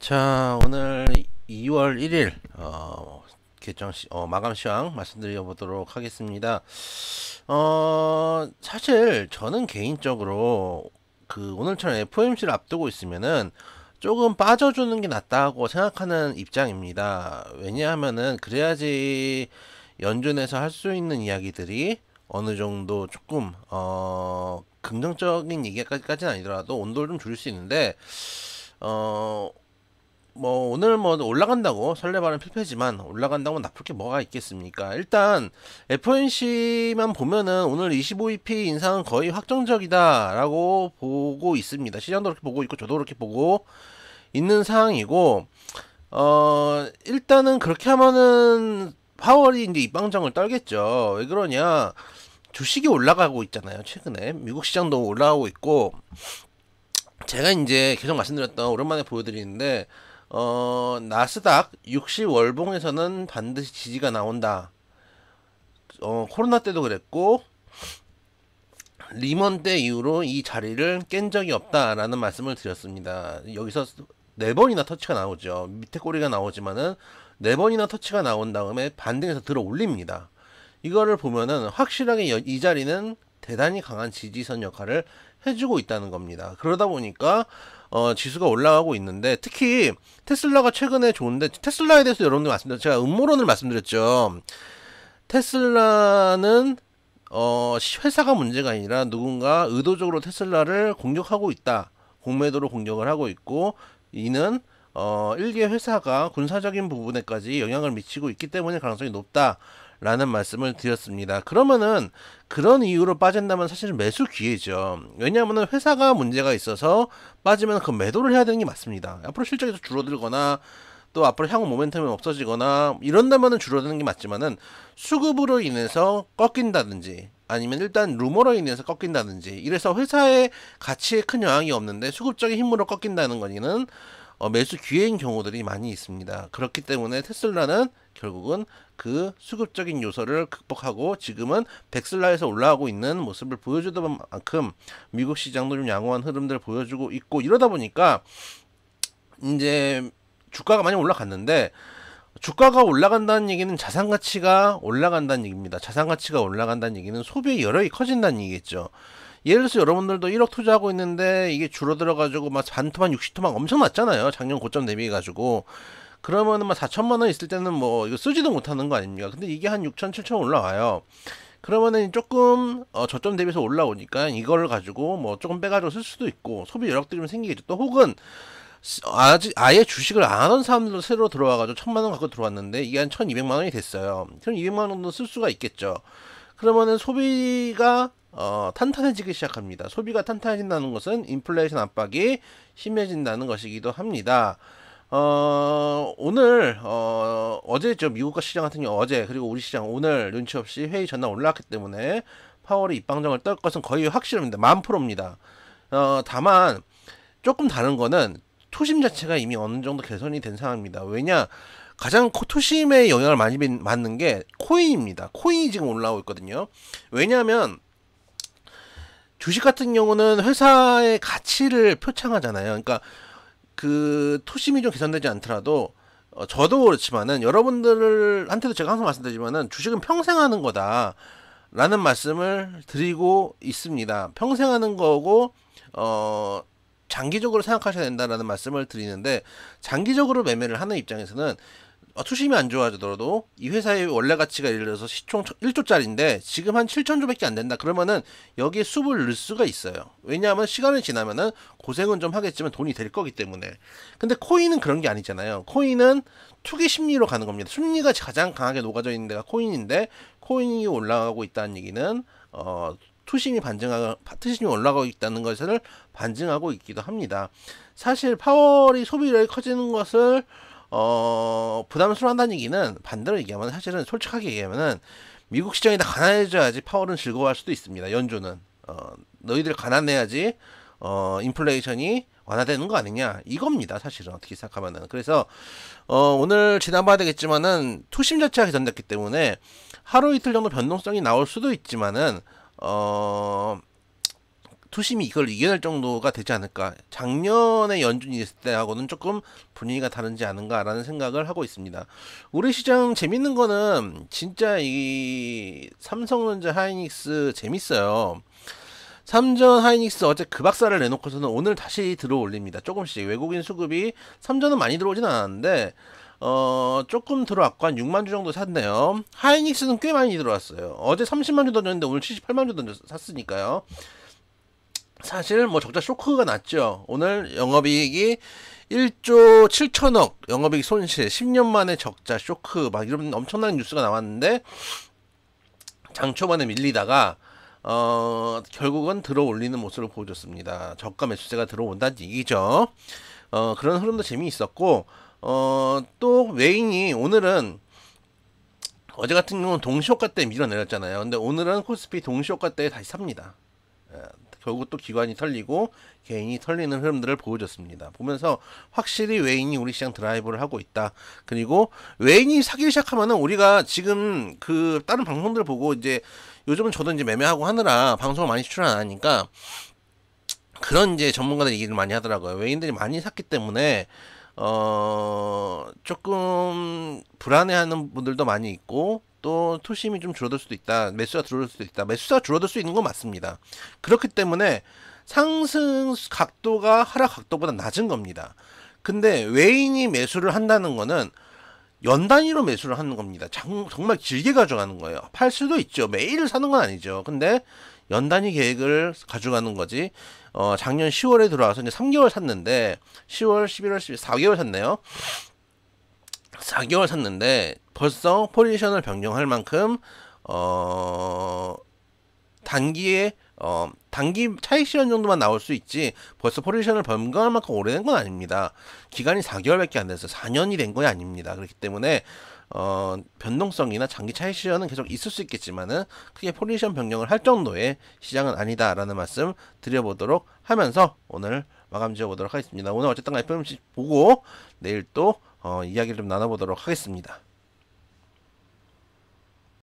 자, 오늘 2월 1일 마감 시황 말씀드려 보도록 하겠습니다. 사실 저는 개인적으로 오늘처럼 FOMC를 앞두고 있으면은 조금 빠져주는 게 낫다고 생각하는 입장입니다. 왜냐하면은 그래야지 연준에서 할 수 있는 이야기들이 어느 정도 조금 긍정적인 얘기까지는 아니더라도 온도를 좀 줄일 수 있는데 어 오늘 올라간다고 설레발은 필패지만 올라간다고 나쁠 게 뭐가 있겠습니까? 일단 FOMC만 보면은 오늘 25EP 인상은 거의 확정적이다라고 보고 있습니다. 시장도 그렇게 보고 있고 저도 그렇게 보고 있는 상황이고 일단은 그렇게 하면은 파월이 이제 입방정을 떨겠죠. 왜 그러냐? 주식이 올라가고 있잖아요. 최근에 미국 시장도 올라가고 있고 제가 이제 계속 말씀드렸던 오랜만에 보여드리는데 나스닥 60월봉에서는 반드시 지지가 나온다. 코로나 때도 그랬고 리먼 때 이후로 이 자리를 깬 적이 없다라는 말씀을 드렸습니다. 여기서 네 번이나 터치가 나오죠. 밑에 꼬리가 나오지만은 네 번이나 터치가 나온 다음에 반등해서 들어 올립니다. 이거를 보면은 확실하게 이 자리는 대단히 강한 지지선 역할을 해주고 있다는 겁니다. 그러다 보니까 지수가 올라가고 있는데 특히 테슬라가 최근에 좋은데 테슬라에 대해서 여러분들 말씀드렸죠. 제가 음모론을 말씀드렸죠. 테슬라는 회사가 문제가 아니라 누군가 의도적으로 테슬라를 공격하고 있다. 공매도로 공격을 하고 있고 이는 일개 회사가 군사적인 부분에까지 영향을 미치고 있기 때문에 가능성이 높다. 라는 말씀을 드렸습니다. 그러면은 그런 이유로 빠진다면 사실 매수 기회죠. 왜냐하면 회사가 문제가 있어서 빠지면 그 매도를 해야 되는 게 맞습니다. 앞으로 실적이 더 줄어들거나 또 앞으로 향후 모멘텀이 없어지거나 이런다면은 줄어드는 게 맞지만은 수급으로 인해서 꺾인다든지 아니면 일단 루머로 인해서 꺾인다든지 이래서 회사의 가치에 큰 영향이 없는데 수급적인 힘으로 꺾인다는 거니는 매수 기회인 경우들이 많이 있습니다. 그렇기 때문에 테슬라는 결국은 그 수급적인 요소를 극복하고 지금은 백슬라에서 올라가고 있는 모습을 보여주던 만큼 미국 시장도 좀 양호한 흐름들을 보여주고 있고 이러다 보니까 이제 주가가 많이 올라갔는데 주가가 올라간다는 얘기는 자산 가치가 올라간다는 얘기입니다. 자산 가치가 올라간다는 얘기는 소비의 여력이 커진다는 얘기겠죠. 예를 들어서 여러분들도 1억 투자하고 있는데 이게 줄어들어가지고 막 반토막 60토막 엄청 났잖아요. 작년 고점 대비해가지고. 그러면은 막 4천만 원 있을 때는 뭐 이거 쓰지도 못하는 거 아닙니까? 근데 이게 한 6천, 7천 올라와요. 그러면은 조금 저점 대비해서 올라오니까 이걸 가지고 뭐 조금 빼가지고 쓸 수도 있고 소비 여력들이 좀 생기겠죠. 또 혹은 아예 주식을 안 하던 사람들도 새로 들어와가지고 1,000만 원 갖고 들어왔는데 이게 한 1,200만 원이 됐어요. 그럼 200만 원 정도 쓸 수가 있겠죠. 그러면은 소비가 탄탄해지기 시작합니다. 소비가 탄탄해진다는 것은 인플레이션 압박이 심해진다는 것이기도 합니다. 오늘 어제죠. 미국과 시장 같은 경우 어제 그리고 우리 시장 오늘 눈치 없이 회의 전날 올라왔기 때문에 파월이 입방정을 떨 것은 거의 확실합니다. 10,000%입니다. 다만 조금 다른 거는 투심 자체가 이미 어느 정도 개선이 된 상황입니다. 왜냐? 가장 투심에 영향을 많이 받는 게 코인입니다. 코인이 지금 올라오고 있거든요. 왜냐하면 주식 같은 경우는 회사의 가치를 표창하잖아요. 그러니까 그 투심이 좀 개선되지 않더라도 저도 그렇지만은 여러분들한테도 제가 항상 말씀드리지만은 주식은 평생 하는 거다라는 말씀을 드리고 있습니다. 평생 하는 거고 장기적으로 생각하셔야 된다라는 말씀을 드리는데 장기적으로 매매를 하는 입장에서는 투심이 안 좋아지더라도 이 회사의 원래 가치가 예를 들어서 시총 1조짜리인데 지금 한 7천조밖에 안 된다. 그러면은 여기에 숲을 넣을 수가 있어요. 왜냐하면 시간이 지나면은 고생은 좀 하겠지만 돈이 될 거기 때문에. 근데 코인은 그런 게 아니잖아요. 코인은 투기 심리로 가는 겁니다. 심리가 가장 강하게 녹아져 있는 데가 코인인데 코인이 올라가고 있다는 얘기는 투심이 올라가고 있다는 것을 반증하고 있기도 합니다. 사실 파월이 소비력이 커지는 것을 부담스러워한다는 얘기는 반대로 얘기하면 사실은 솔직하게 얘기하면은 미국 시장이 다 가난해져야지 파월은 즐거워할 수도 있습니다. 연준은 너희들 가난해야지 인플레이션이 완화되는 거 아니냐 이겁니다. 사실은 어떻게 생각하면은 그래서 오늘 지나봐야 되겠지만은 투심 자체가 개선됐기 때문에 하루 이틀 정도 변동성이 나올 수도 있지만은 투심이 이걸 이겨낼 정도가 되지 않을까. 작년에 연준이 있을 때하고는 조금 분위기가 다르지 않은가라는 생각을 하고 있습니다. 우리 시장 재밌는 거는 진짜 이 삼성전자 하이닉스 재밌어요. 삼전 하이닉스 어제 그 박살을 내놓고서는 오늘 다시 들어올립니다. 조금씩 외국인 수급이 삼전은 많이 들어오진 않았는데 조금 들어왔고 한 6만 주 정도 샀네요. 하이닉스는 꽤 많이 들어왔어요. 어제 30만 주 던졌는데 오늘 78만 주 샀으니까요. 사실 뭐 적자 쇼크가 났죠. 오늘 영업이익이 1조 7천억 영업이익 손실, 10년 만에 적자 쇼크 막 이런 엄청난 뉴스가 나왔는데 장 초반에 밀리다가 결국은 들어올리는 모습을 보여줬습니다. 저가 매수세가 들어온다는 얘기죠. 그런 흐름도 재미있었고, 또 외인이 오늘은 어제 같은 경우는 동시효과 때 밀어내렸잖아요. 근데 오늘은 코스피 동시효과 때 다시 삽니다. 결국 또 기관이 털리고 개인이 털리는 흐름들을 보여줬습니다. 보면서 확실히 외인이 우리 시장 드라이브를 하고 있다. 그리고 외인이 사기 시작하면은 우리가 지금 그 다른 방송들 보고 이제 요즘은 저도 이제 매매하고 하느라 방송을 많이 추천 안 하니까 그런 이제 전문가들 얘기를 많이 하더라고요. 외인들이 많이 샀기 때문에 조금 불안해하는 분들도 많이 있고 또 투심이 좀 줄어들 수도 있다. 매수가 줄어들 수도 있다. 매수가 줄어들 수 있는 건 맞습니다. 그렇기 때문에 상승 각도가 하락 각도보다 낮은 겁니다. 근데 외인이 매수를 한다는 거는 연 단위로 매수를 하는 겁니다. 정말 길게 가져가는 거예요. 팔 수도 있죠. 매일 사는 건 아니죠. 근데 연 단위 계획을 가져가는 거지. 작년 10월에 들어와서 이제 3개월 샀는데 10월, 11월, 12월 4개월 샀네요. 4개월 샀는데 벌써 포지션을 변경할 만큼 단기에 단기 차익 실현 정도만 나올 수 있지 벌써 포지션을 변경할 만큼 오래된 건 아닙니다. 기간이 4개월밖에 안 돼서 4년이 된 건 아닙니다. 그렇기 때문에 변동성이나 장기 차익 실현은 계속 있을 수 있겠지만은 크게 포지션 변경을 할 정도의 시장은 아니다라는 말씀 드려보도록 하면서 오늘 마감 지어보도록 하겠습니다. 오늘 어쨌든 FOMC 보고 내일 또 이야기를 좀 나눠보도록 하겠습니다.